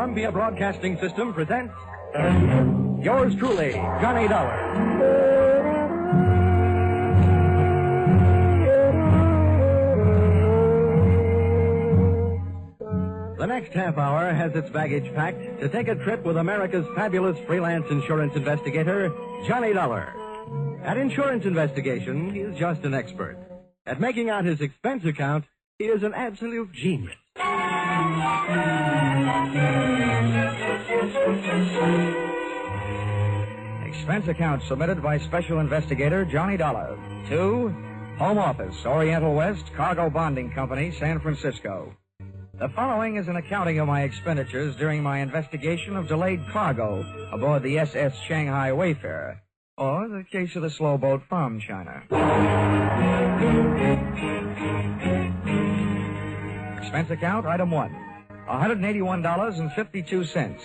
Columbia Broadcasting System presents yours truly, Johnny Dollar. The next half hour has its baggage packed to take a trip with America's fabulous freelance insurance investigator, Johnny Dollar. At insurance investigation, he is just an expert. At making out his expense account, he is an absolute genius. Expense account submitted by Special Investigator Johnny Dollar to Home Office, Oriental West, Cargo Bonding Company, San Francisco. The following is an accounting of my expenditures during my investigation of delayed cargo aboard the SS Shanghai Wayfarer, or the case of the slow boat from China. Expense account, item 1, $181.52.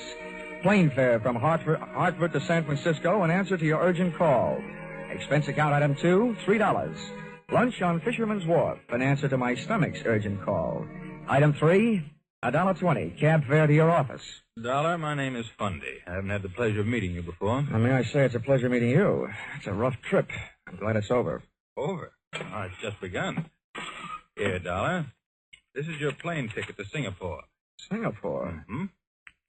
Plane fare from Hartford to San Francisco in answer to your urgent call. Expense account, item 2, $3. Lunch on Fisherman's Wharf in answer to my stomach's urgent call. Item 3, $1.20, cab fare to your office. Dollar, my name is Fundy. I haven't had the pleasure of meeting you before. Well, may I say it's a pleasure meeting you. It's a rough trip. I'm glad it's over. Over? Oh, it's just begun. Here, Dollar. This is your plane ticket to Singapore. Singapore? Mm-hmm.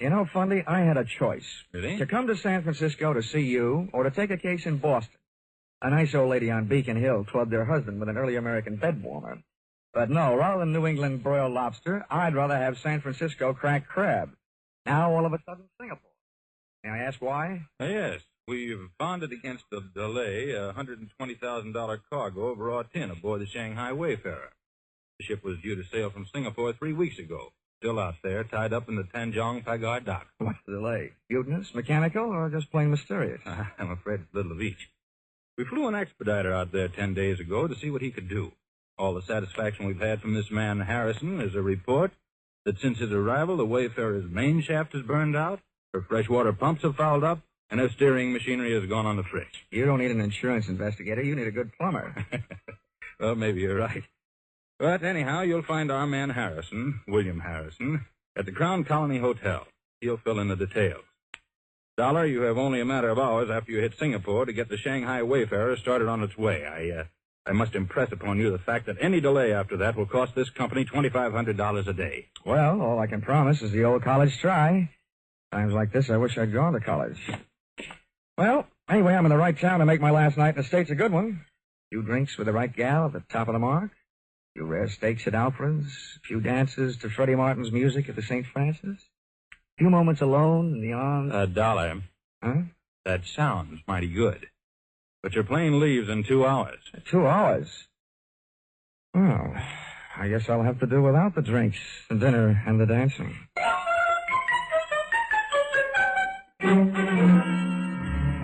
You know, Fundy, I had a choice. Really? To come to San Francisco to see you, or to take a case in Boston. A nice old lady on Beacon Hill clubbed her husband with an early American bed warmer. But no, rather than New England broiled lobster, I'd rather have San Francisco cracked crab. Now, all of a sudden, Singapore. May I ask why? Yes. We've bonded against the delay a $120,000 cargo of raw tin aboard the Shanghai Wayfarer. The ship was due to sail from Singapore 3 weeks ago. Still out there, tied up in the Tanjong Pagar dock. What's the delay? Mutinous, mechanical, or just plain mysterious? I'm afraid it's a little of each. We flew an expediter out there 10 days ago to see what he could do. All the satisfaction we've had from this man Harrison is a report that since his arrival, the Wayfarer's main shaft has burned out, her freshwater pumps have fouled up, and her steering machinery has gone on the fritz. You don't need an insurance investigator. You need a good plumber. Well, maybe you're right. But anyhow, you'll find our man Harrison, William Harrison, at the Crown Colony Hotel. He'll fill in the details. Dollar, you have only a matter of hours after you hit Singapore to get the Shanghai Wayfarer started on its way. I must impress upon you the fact that any delay after that will cost this company $2,500 a day. Well, all I can promise is the old college try. Times like this, I wish I'd gone to college. Well, anyway, I'm in the right town to make my last night in the States a good one. A few drinks with the right gal at the top of the mark. A few rare steaks at Alfred's. A few dances to Freddie Martin's music at the St. Francis. A few moments alone in the arms... Dollar. Huh? That sounds mighty good. But your plane leaves in 2 hours. 2 hours? Well, I guess I'll have to do without the drinks, the dinner, and the dancing.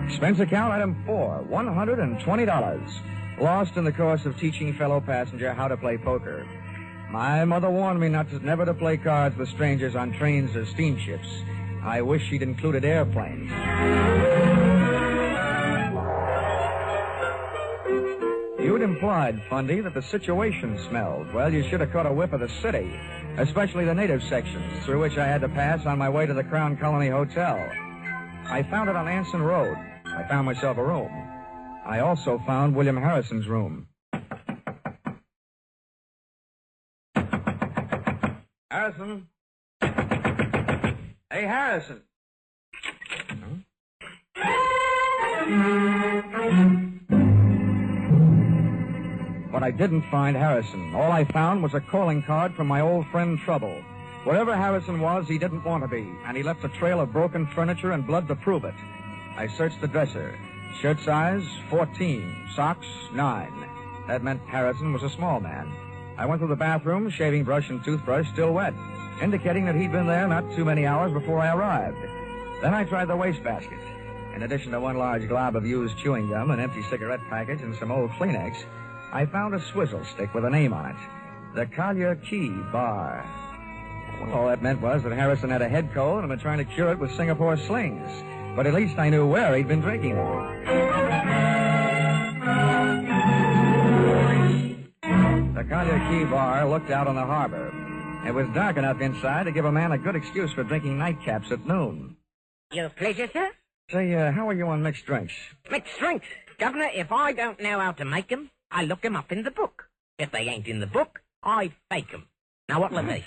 Expense account item 4, $120. Lost in the course of teaching fellow passenger how to play poker. My mother warned me never to play cards with strangers on trains or steamships. I wish she'd included airplanes. You'd implied, Fundy, that the situation smelled. Well, you should have caught a whiff of the city, especially the native sections, through which I had to pass on my way to the Crown Colony Hotel. I found it on Anson Road. I found myself a room. I also found William Harrison's room. Harrison? Hey, Harrison. But I didn't find Harrison. All I found was a calling card from my old friend Trouble. Wherever Harrison was, he didn't want to be, and he left a trail of broken furniture and blood to prove it. I searched the dresser. Shirt size, 14. Socks, 9. That meant Harrison was a small man. I went through the bathroom, shaving brush and toothbrush still wet, indicating that he'd been there not too many hours before I arrived. Then I tried the wastebasket. In addition to one large glob of used chewing gum, an empty cigarette package, and some old Kleenex, I found a swizzle stick with a name on it. The Collier Key Bar. Well, all that meant was that Harrison had a head cold and was trying to cure it with Singapore slings. But at least I knew where he'd been drinking it. The Collier Key Bar looked out on the harbor. It was dark enough inside to give a man a good excuse for drinking nightcaps at noon. Your pleasure, sir? Say, how are you on mixed drinks? Mixed drinks? Governor, if I don't know how to make 'em, I look 'em up in the book. If they ain't in the book, I fake 'em. Now, what'll it be?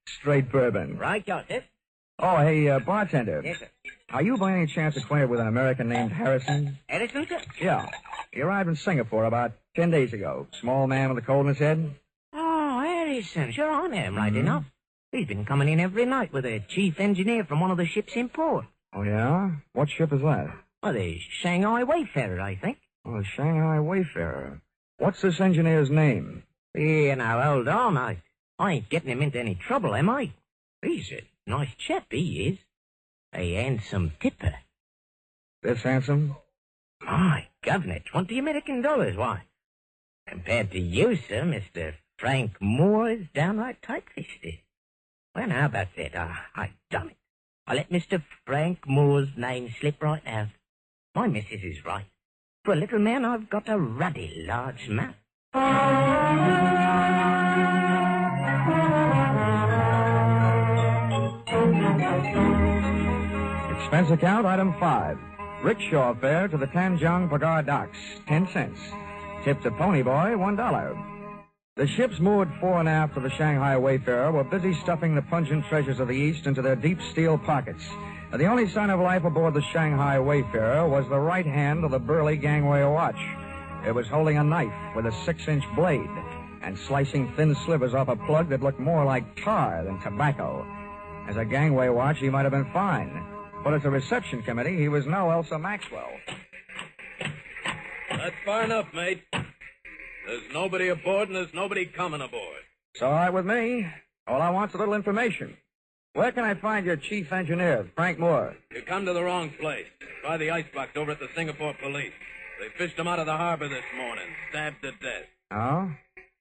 Straight bourbon. Right, Joseph. Oh, hey, bartender. Yes, sir. Are you by any chance acquainted with an American named Harrison? Edison, sir? Yeah. He arrived in Singapore about 10 days ago. Small man with a cold in his head. Oh, Harrison. Sure, I know him right enough. He's been coming in every night with a chief engineer from one of the ships in port. Oh, yeah? What ship is that? Well, the Shanghai Wayfarer, I think. Oh, the Shanghai Wayfarer. What's this engineer's name? Yeah, now, hold on. I ain't getting him into any trouble, am I? He's a nice chap, he is. A handsome tipper. This handsome? My governor, $20 Why? Compared to you, sir, Mr. Frank Moore is downright tight-fisted. Well, how about that? I've done it. I let Mr. Frank Moore's name slip right out. My missus is right. For a little man, I've got a ruddy large mouth. Expense account, item 5. Rickshaw fare to the Tanjong Pagar docks, 10 cents. Tip to Ponyboy, $1. The ships moored fore and aft of the Shanghai Wayfarer were busy stuffing the pungent treasures of the East into their deep steel pockets. The only sign of life aboard the Shanghai Wayfarer was the right hand of the burly gangway watch. It was holding a knife with a 6-inch blade and slicing thin slivers off a plug that looked more like tar than tobacco. As a gangway watch, he might have been fine. But as a reception committee, he was no Elsa Maxwell. That's far enough, mate. There's nobody aboard and there's nobody coming aboard. It's all right with me. All I want's a little information. Where can I find your chief engineer, Frank Moore? You come to the wrong place. Try the icebox over at the Singapore police. They fished him out of the harbor this morning, stabbed to death. Oh?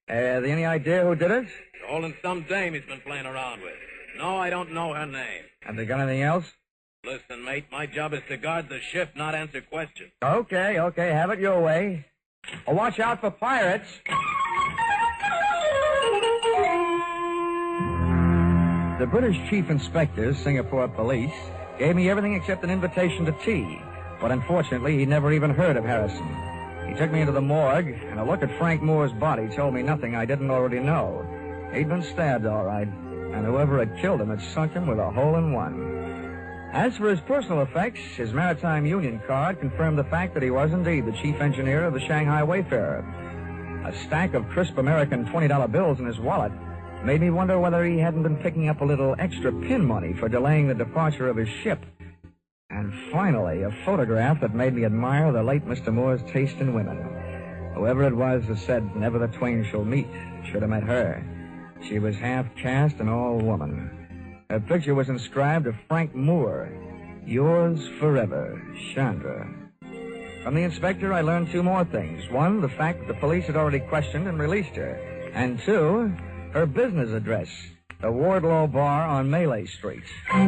Any idea who did it? They're holding some dame he's been playing around with. No, I don't know her name. Have they got anything else? Listen, mate, my job is to guard the ship, not answer questions. Okay, have it your way. Oh, watch out for pirates. The British chief inspector, Singapore police, gave me everything except an invitation to tea. But unfortunately, he never even heard of Harrison. He took me into the morgue, and a look at Frank Moore's body told me nothing I didn't already know. He'd been stabbed, all right, and whoever had killed him had sunk him with a hole in one. As for his personal effects, his Maritime Union card confirmed the fact that he was indeed the chief engineer of the Shanghai Wayfarer. A stack of crisp American $20 bills in his wallet made me wonder whether he hadn't been picking up a little extra pin money for delaying the departure of his ship. And finally, a photograph that made me admire the late Mr. Moore's taste in women. Whoever it was that said, "Never the twain shall meet," should have met her. She was half caste and all woman. Her picture was inscribed to Frank Moore, "Yours forever, Chandra." From the inspector, I learned 2 more things. 1, the fact that the police had already questioned and released her. And 2, her business address, the Wardlaw Bar on Malay Street. Hello,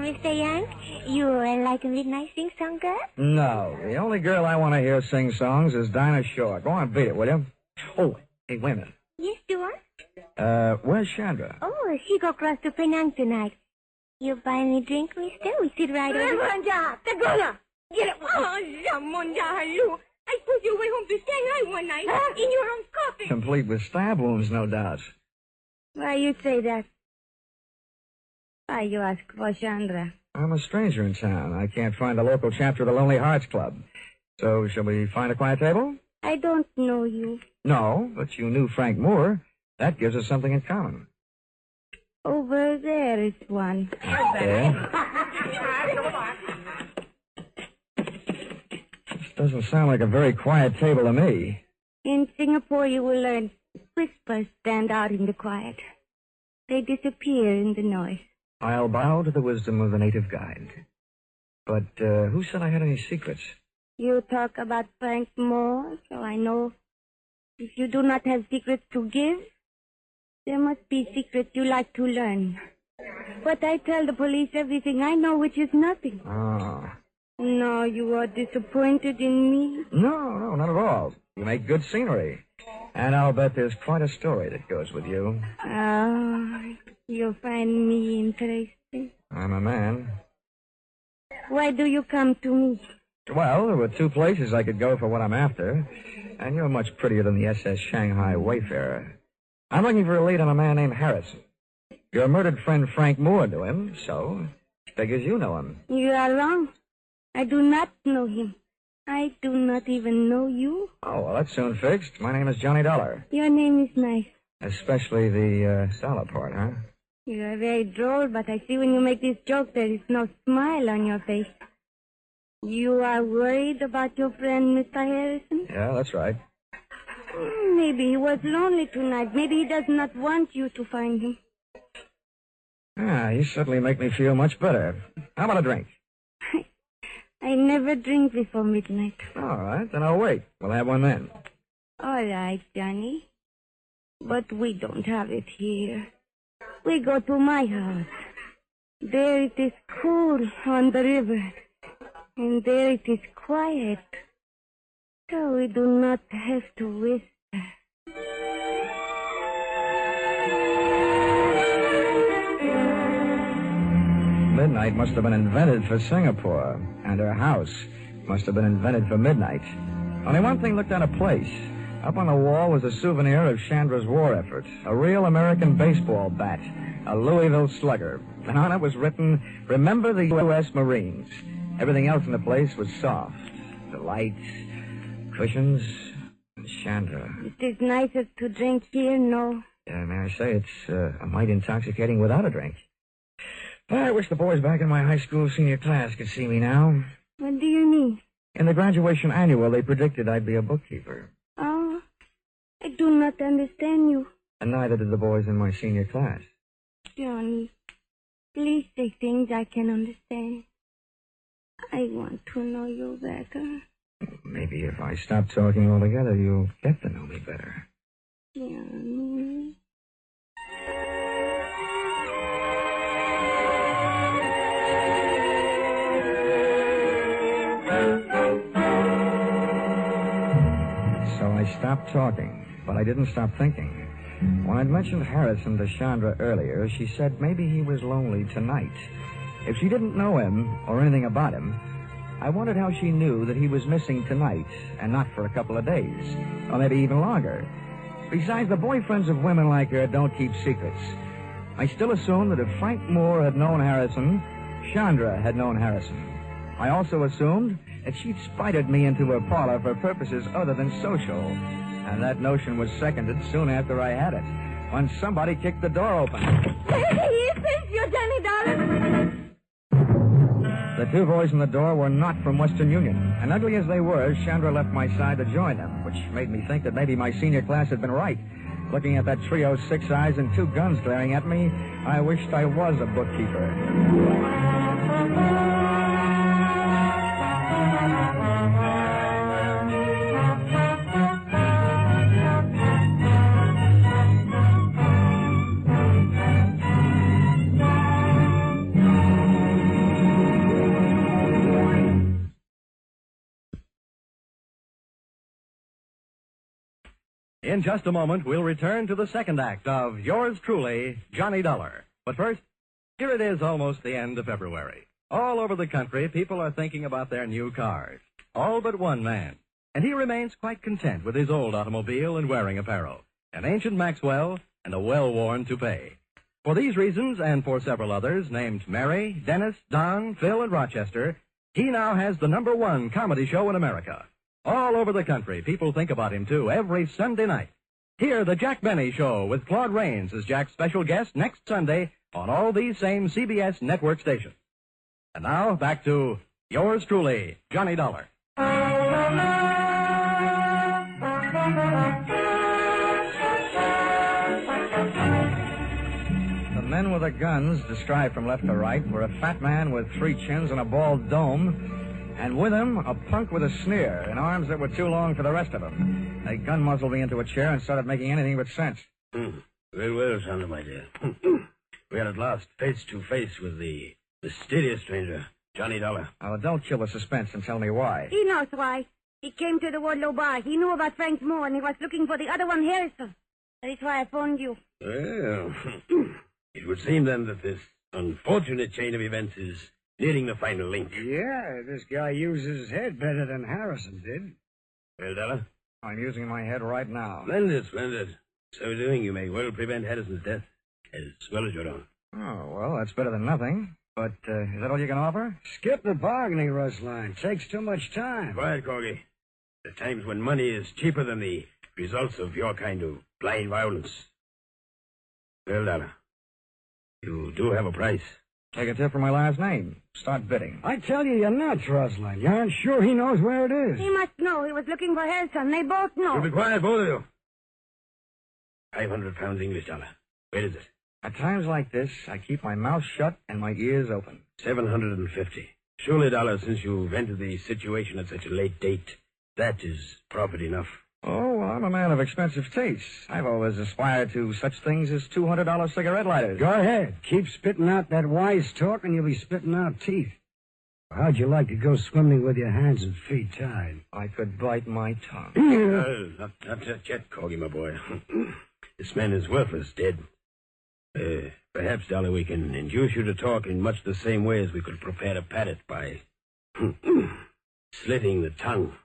Mr. Yank. You like a midnight sing-song girl? No, the only girl I want to hear sing songs is Dinah Shore. Go on, beat it, will you? Oh, hey, wait a minute. Yes, Stuart? Where's Chandra? Oh, she go across to Penang tonight. You buy me drink, mister? We sit right over there. Get it. Oh, Zamonja, hello. I took you away home to Shanghai one night in your own coffin. Complete with stab wounds, no doubt. Why you say that? Why you ask for Chandra? I'm a stranger in town. I can't find the local chapter of the Lonely Hearts Club. So, shall we find a quiet table? I don't know you. No, but you knew Frank Moore. That gives us something in common. Over there is one. Okay. This doesn't sound like a very quiet table to me. In Singapore, you will learn whispers stand out in the quiet. They disappear in the noise. I'll bow to the wisdom of the native guide. But who said I had any secrets? You talk about Frank Moore, so I know if you do not have secrets to give, there must be secrets you like to learn. But I tell the police everything I know, which is nothing. Oh. No, you are disappointed in me? No, not at all. You make good scenery. And I'll bet there's quite a story that goes with you. Oh, you find me interesting. I'm a man. Why do you come to me? Well, there were two places I could go for what I'm after. And you're much prettier than the SS Shanghai Wayfarer. I'm looking for a lead on a man named Harrison. Your murdered friend Frank Moore knew him, so figures you know him. You are wrong. I do not know him. I do not even know you. Oh, well, that's soon fixed. My name is Johnny Dollar. Your name is nice. Especially the dollar part, huh? You are very droll, but I see when you make this joke there is no smile on your face. You are worried about your friend, Mr. Harrison? Yeah, that's right. Maybe he was lonely tonight. Maybe he does not want you to find him. You certainly make me feel much better. How about a drink? I never drink before midnight. All right, then I'll wait. We'll have one then. All right, Johnny. But we don't have it here. We go to my house. There it is cool on the river. And there it is quiet. So we do not have to whisper. Midnight must have been invented for Singapore, and her house must have been invented for midnight. Only one thing looked out of place. Up on the wall was a souvenir of Chandra's war effort, a real American baseball bat, a Louisville Slugger. And on it was written, "Remember the U.S. Marines." Everything else in the place was soft. The lights, cushions, and Chandra. It is nicer to drink here, no? May I say, it's a mite intoxicating without a drink. I wish the boys back in my high school senior class could see me now. What do you mean? In the graduation annual, they predicted I'd be a bookkeeper. Oh, I do not understand you. And neither did the boys in my senior class. Johnny, please say things I can understand. I want to know you better. Maybe if I stop talking altogether, you'll get to know me better. Johnny. So I stopped talking, but I didn't stop thinking. When I'd mentioned Harrison to Chandra earlier, she said maybe he was lonely tonight. If she didn't know him or anything about him, I wondered how she knew that he was missing tonight and not for a couple of days, or maybe even longer. Besides, the boyfriends of women like her don't keep secrets. I still assumed that if Frank Moore had known Harrison, Chandra had known Harrison. I also assumed that she'd spited me into her parlor for purposes other than social. And that notion was seconded soon after I had it, when somebody kicked the door open. He thinks you're Johnny Dollar. The two boys in the door were not from Western Union, and ugly as they were, Chandra left my side to join them, which made me think that maybe my senior class had been right. Looking at that trio, 6 eyes and 2 guns glaring at me, I wished I was a bookkeeper. In just a moment, we'll return to the second act of Yours Truly, Johnny Dollar. But first, here it is almost the end of February. All over the country, people are thinking about their new cars. All but one man. And he remains quite content with his old automobile and wearing apparel, an ancient Maxwell and a well-worn toupee. For these reasons, and for several others, named Mary, Dennis, Don, Phil, and Rochester, he now has the #1 comedy show in America. All over the country, people think about him, too, every Sunday night. Hear the Jack Benny Show with Claude Rains as Jack's special guest next Sunday on all these same CBS network stations. And now, back to Yours Truly, Johnny Dollar. The men with the guns, described from left to right, were a fat man with 3 chins and a bald dome, and with him, a punk with a sneer and arms that were too long for the rest of them. They gun-muzzled me into a chair and started making anything but sense. Very well, Sandra, my dear. We are at last face to face with the mysterious stranger, Johnny Dollar. Oh, don't kill the suspense and tell me why. He knows why. He came to the Wardlow bar. He knew about Frank Moore, and he was looking for the other one, Harrison. That is why I phoned you. Well, it would seem then that this unfortunate chain of events is nearing the final link. Yeah, this guy uses his head better than Harrison did. Well, Dollar? I'm using my head right now. Splendid. So doing, you may well prevent Harrison's death, as well as your own. Oh, well, that's better than nothing. But is that all you can offer? Skip the bargaining, Rustline. Takes too much time. Quiet, Corgi. There are times when money is cheaper than the results of your kind of blind violence. Well, Dollar, you do have a price. Take a tip from my last name. Start bidding. I tell you, you're nuts, Rustline. You aren't sure he knows where it is. He must know. He was looking for Harrison. They both know. You be quiet, both of you. 500 pounds English, Dollar. Where is it? At times like this, I keep my mouth shut and my ears open. 750. Surely, Dollar, since you've entered the situation at such a late date, that is profit enough. Oh, well, I'm a man of expensive tastes. I've always aspired to such things as $200 cigarette lighters. Go ahead. Keep spitting out that wise talk and you'll be spitting out teeth. How'd you like to go swimming with your hands and feet tied? I could bite my tongue. Not just yet, Corgi, my boy. This man is worthless, dead. Perhaps, Dollar, we can induce you to talk in much the same way as we could prepare to pat it by slitting the tongue.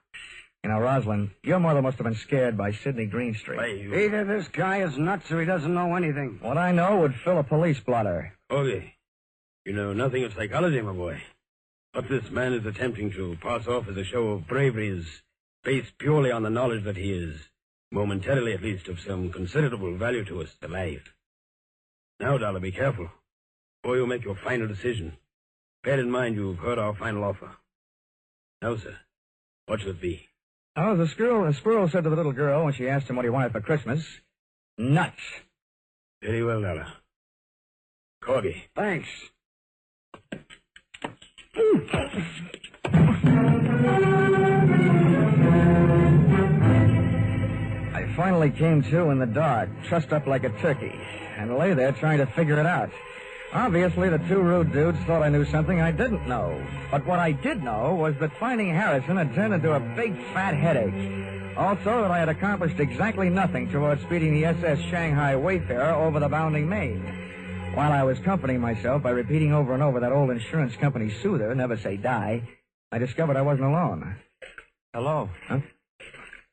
You know, Rosalind, your mother must have been scared by Sidney Greenstreet. Either this guy is nuts or he doesn't know anything. What I know would fill a police blotter. Corgi, you know nothing of psychology, my boy. What this man is attempting to pass off as a show of bravery is based purely on the knowledge that he is, momentarily at least, of some considerable value to us alive. Now, Dollar, be careful. Before you make your final decision, bear in mind you've heard our final offer. Now, sir, what should it be? Oh, the squirrel said to the little girl when she asked him what he wanted for Christmas, nuts. Very well, Dollar. Corgi. Thanks. I finally came to in the dark, trussed up like a turkey, and lay there trying to figure it out. Obviously, the two rude dudes thought I knew something I didn't know. But what I did know was that finding Harrison had turned into a big, fat headache. Also, that I had accomplished exactly nothing towards speeding the SS Shanghai Wayfarer over the bounding main. While I was comforting myself by repeating over and over that old insurance company soother, never say die, I discovered I wasn't alone. Hello. Huh?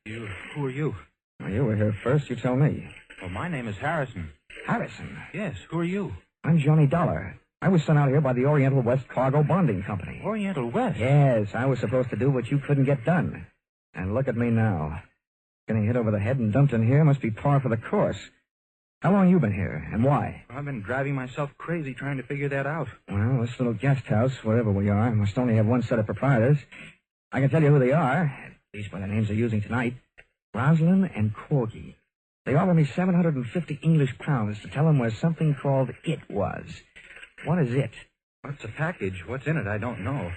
Who are you? Well, you were here first. You tell me. Well, my name is Harrison. Harrison? Yes, who are you? I'm Johnny Dollar. I was sent out here by the Oriental West Cargo Bonding Company. Oriental West? Yes, I was supposed to do what you couldn't get done. And look at me now. Getting hit over the head and dumped in here must be par for the course. How long you been here, and why? I've been driving myself crazy trying to figure that out. Well, this little guest house, wherever we are, must only have one set of proprietors. I can tell you who they are, at least by the names they're using tonight. Rosalind and Corgi. They offered me 750 English pounds to tell them where something called It was. What is It? What's a package? What's in it? I don't know.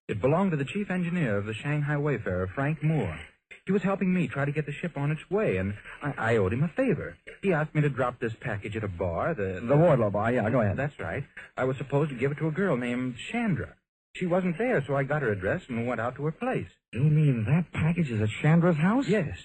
It belonged to the chief engineer of the Shanghai Wayfarer, Frank Moore. He was helping me try to get the ship on its way, and I owed him a favor. He asked me to drop this package at a bar. The Wardlow bar, yeah, go ahead. That's right. I was supposed to give it to a girl named Chandra. She wasn't there, so I got her address and went out to her place. You mean that package is at Chandra's house? Yes.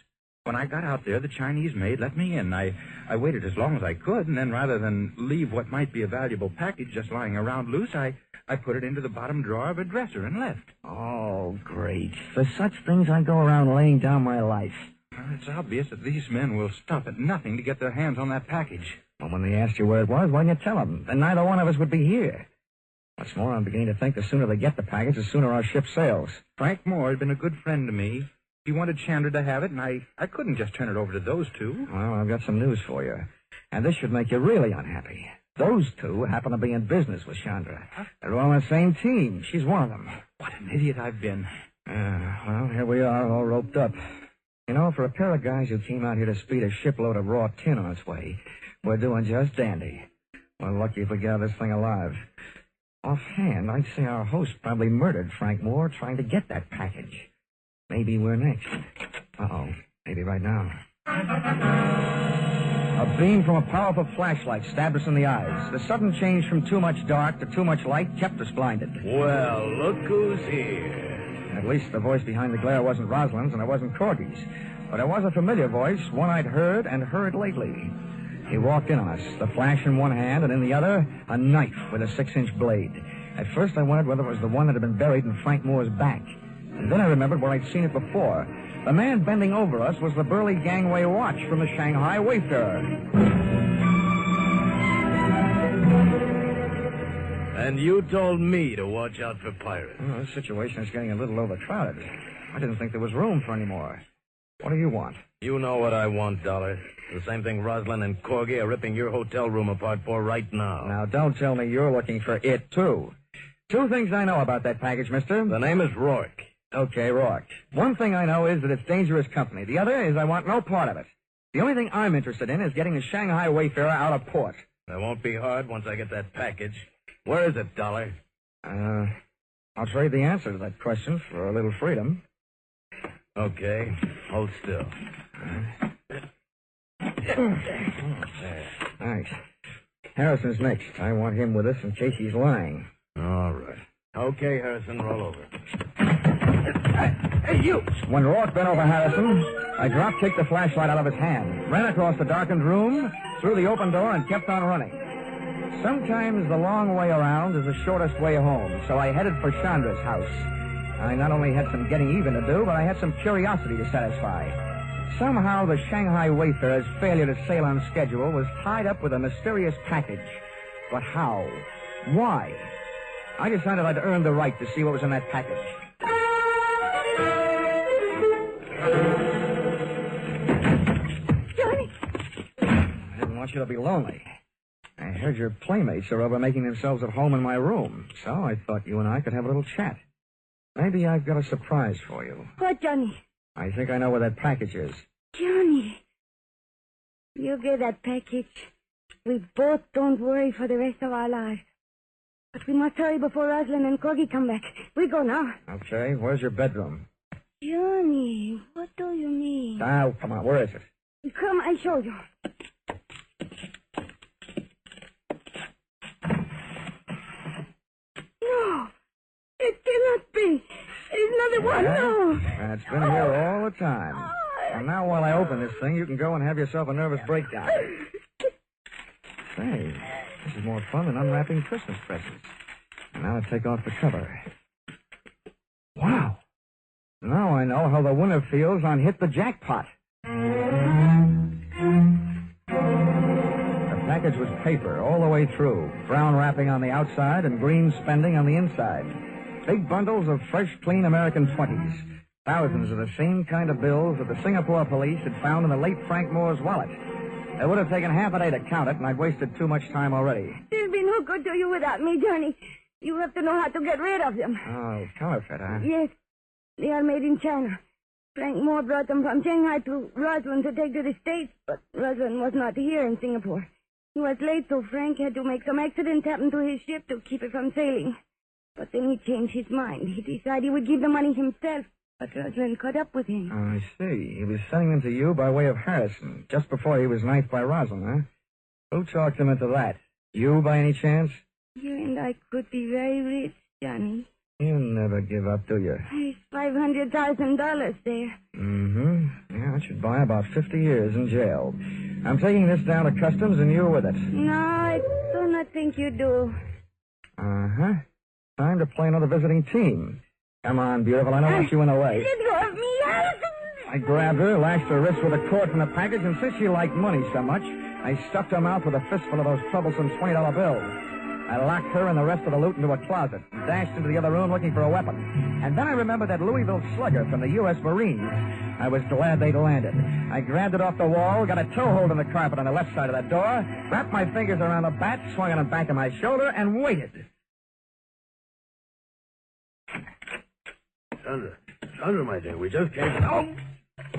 When I got out there, the Chinese maid let me in. I waited as long as I could, and then rather than leave what might be a valuable package just lying around loose, I put it into the bottom drawer of a dresser and left. Oh, great. For such things, I go around laying down my life. Well, it's obvious that these men will stop at nothing to get their hands on that package. Well, when they asked you where it was, why didn't you tell them? Then neither one of us would be here. What's more, I'm beginning to think the sooner they get the package, the sooner our ship sails. Frank Moore had been a good friend to me. He wanted Chandra to have it, and I couldn't just turn it over to those two. Well, I've got some news for you. And this should make you really unhappy. Those two happen to be in business with Chandra. They're all on the same team. She's one of them. What an idiot I've been. Well, here we are, all roped up. You know, for a pair of guys who came out here to speed a shipload of raw tin on its way, we're doing just dandy. We're lucky if we get out of this thing alive. Offhand, I'd say our host probably murdered Frank Moore trying to get that package. Maybe we're next. Uh-oh. Maybe right now. A beam from a powerful flashlight stabbed us in the eyes. The sudden change from too much dark to too much light kept us blinded. Well, look who's here. At least the voice behind the glare wasn't Rosalind's, and it wasn't Corky's. But it was a familiar voice, one I'd heard and heard lately. He walked in on us, the flash in one hand, and in the other, a knife with a 6-inch blade. At first I wondered whether it was the one that had been buried in Frank Moore's back. And then I remembered where I'd seen it before. The man bending over us was the burly gangway watch from the Shanghai Wayfarer. And you told me to watch out for pirates. Well, this situation is getting a little overcrowded. I didn't think there was room for any more. What do you want? You know what I want, Dollar. The same thing Rosalind and Corgi are ripping your hotel room apart for right now. Now, don't tell me you're looking for it, too. 2 things I know about that package, mister. The name is Rourke. Okay, Rourke. One thing I know is that it's dangerous company. The other is I want no part of it. The only thing I'm interested in is getting the Shanghai Wayfarer out of port. That won't be hard once I get that package. Where is it, Dollar? I'll trade the answer to that question for a little freedom. Okay. Hold still. Thanks. Harrison's next. I want him with us in case he's lying. All right. Okay, Harrison, roll over. Hey, you! When Rourke bent over Harrison, I drop-kicked the flashlight out of his hand, ran across the darkened room, through the open door, and kept on running. Sometimes the long way around is the shortest way home, so I headed for Chandra's house. I not only had some getting even to do, but I had some curiosity to satisfy. Somehow the Shanghai Wayfarer's failure to sail on schedule was tied up with a mysterious package. But how? Why? I decided I'd earned the right to see what was in that package. Johnny! I didn't want you to be lonely. I heard your playmates are over making themselves at home in my room, so I thought you and I could have a little chat. Maybe I've got a surprise for you. What, Johnny? I think I know where that package is. Johnny. You get that package. We both don't worry for the rest of our lives. But we must hurry before Rosalind and Corgi come back. We go now. Okay, where's your bedroom? Johnny, what do you mean? Now, come on, where is it? Come, I'll show you. No, it cannot be. There's another one, no. And it's been here all the time. And now while I open this thing, you can go and have yourself a nervous breakdown. Say, this is more fun than unwrapping Christmas presents. And now I take off the cover. Wow. Now I know how the winner feels on Hit the Jackpot. The package was paper all the way through, brown wrapping on the outside and green spending on the inside. Big bundles of fresh, clean American 20s. Thousands of the same kind of bills that the Singapore police had found in the late Frank Moore's wallet. It would have taken half a day to count it, and I'd wasted too much time already. There'll be no good to you without me, Johnny. You have to know how to get rid of them. Oh, counterfeit, huh? Yes. They are made in China. Frank Moore brought them from Shanghai to Rosalind to take to the States, but Rosalind was not here in Singapore. He was late, so Frank had to make some accident happen to his ship to keep it from sailing. But then he changed his mind. He decided he would give the money himself, but Rosalind caught up with him. Oh, I see. He was sending them to you by way of Harrison, just before he was knifed by Rosalind, huh? Who talked him into that? You, by any chance? You and I could be very rich, Johnny. You never give up, do you? There's $500,000 there. Mm-hmm. Yeah, it should buy about 50 years in jail. I'm taking this down to customs and you with it. No, I do not think you do. Uh-huh. Time to play another visiting team. Come on, beautiful. I don't want you in the way. Let go of me, Harrison! I grabbed her, lashed her wrist with a cord from the package, and since she liked money so much, I stuffed her mouth with a fistful of those troublesome $20 bills. I locked her and the rest of the loot into a closet, and dashed into the other room looking for a weapon. And then I remembered that Louisville slugger from the U.S. Marines. I was glad they'd landed. I grabbed it off the wall, got a toehold in the carpet on the left side of that door, wrapped my fingers around the bat, swung it on the back of my shoulder, and waited. Sandra, my dear, we just came...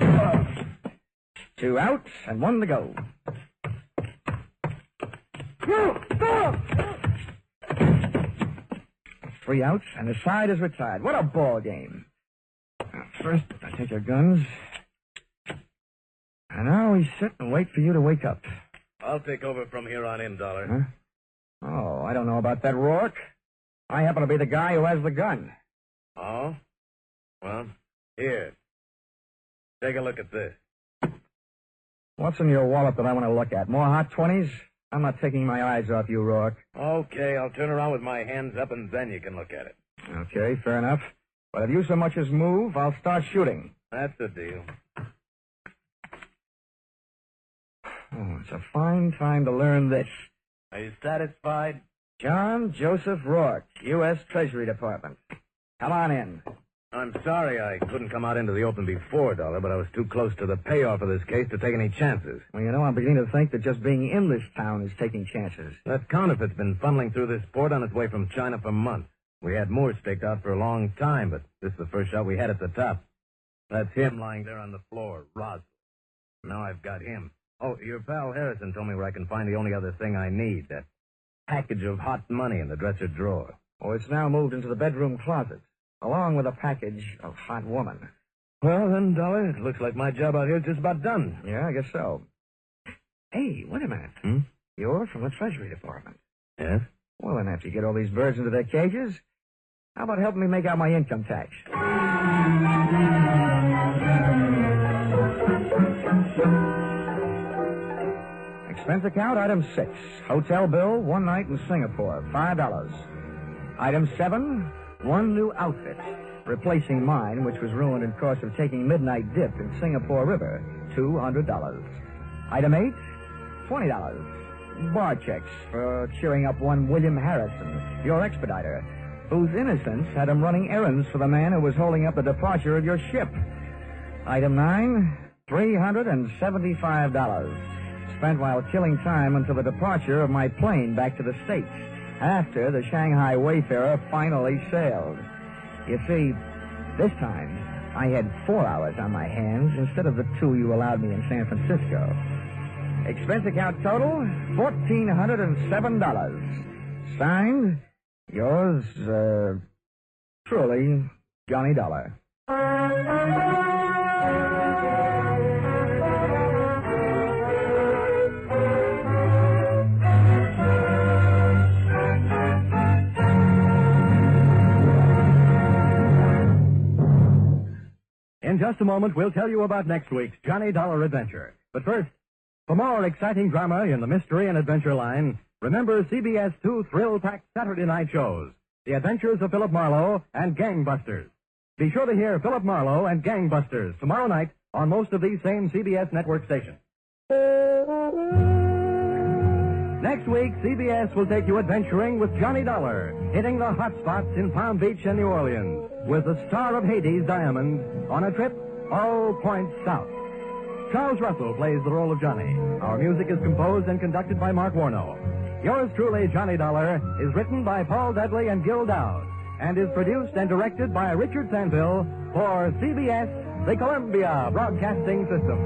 Oh! 2 out and 1 to go. Go! 3 outs, and the side is retired. What a ball game. First, I take your guns. And now we sit and wait for you to wake up. I'll take over from here on in, Dollar. Huh? Oh, I don't know about that, Rourke. I happen to be the guy who has the gun. Oh? Well, here. Take a look at this. What's in your wallet that I want to look at? More hot 20s? I'm not taking my eyes off you, Rourke. Okay, I'll turn around with my hands up, and then you can look at it. Okay, fair enough. But if you so much as move, I'll start shooting. That's the deal. Oh, it's a fine time to learn this. Are you satisfied? John Joseph Rourke, U.S. Treasury Department. Come on in. I'm sorry I couldn't come out into the open before, Dollar, but I was too close to the payoff of this case to take any chances. Well, you know, I'm beginning to think that just being in this town is taking chances. That counterfeit's been funneling through this port on its way from China for months. We had more staked out for a long time, but this is the first shot we had at the top. That's him lying there on the floor, Roswell. Now I've got him. Oh, your pal Harrison told me where I can find the only other thing I need, that package of hot money in the dresser drawer. Oh, it's now moved into the bedroom closet, along with a package of hot woman. Well, then, Dollar, it looks like my job out here is just about done. Yeah, I guess so. Hey, wait a minute. You're from the Treasury Department. Yes? Well, then, after you get all these birds into their cages, how about helping me make out my income tax? Expense account, item 6. Hotel bill, 1 night in Singapore, $5. Item 7, 1 new outfit, replacing mine, which was ruined in course of taking midnight dip in Singapore River, $200. Item 8, $20. Bar checks for cheering up one William Harrison, your expediter, whose innocence had him running errands for the man who was holding up the departure of your ship. Item 9, $375. Spent while killing time until the departure of my plane back to the States, after the Shanghai Wayfarer finally sailed. You see, this time, I had 4 hours on my hands instead of the 2 you allowed me in San Francisco. Expense account total, $1,407. Signed, yours, truly, Johnny Dollar. In just a moment, we'll tell you about next week's Johnny Dollar adventure. But first, for more exciting drama in the mystery and adventure line, remember CBS 2 thrill-packed Saturday night shows, The Adventures of Philip Marlowe and Gangbusters. Be sure to hear Philip Marlowe and Gangbusters tomorrow night on most of these same CBS network stations. Next week, CBS will take you adventuring with Johnny Dollar, hitting the hot spots in Palm Beach and New Orleans, with the star of Hades, Diamond, on a trip all points south. Charles Russell plays the role of Johnny. Our music is composed and conducted by Mark Warno. Yours truly, Johnny Dollar, is written by Paul Dudley and Gil Dowd, and is produced and directed by Richard Sanville for CBS, the Columbia Broadcasting System.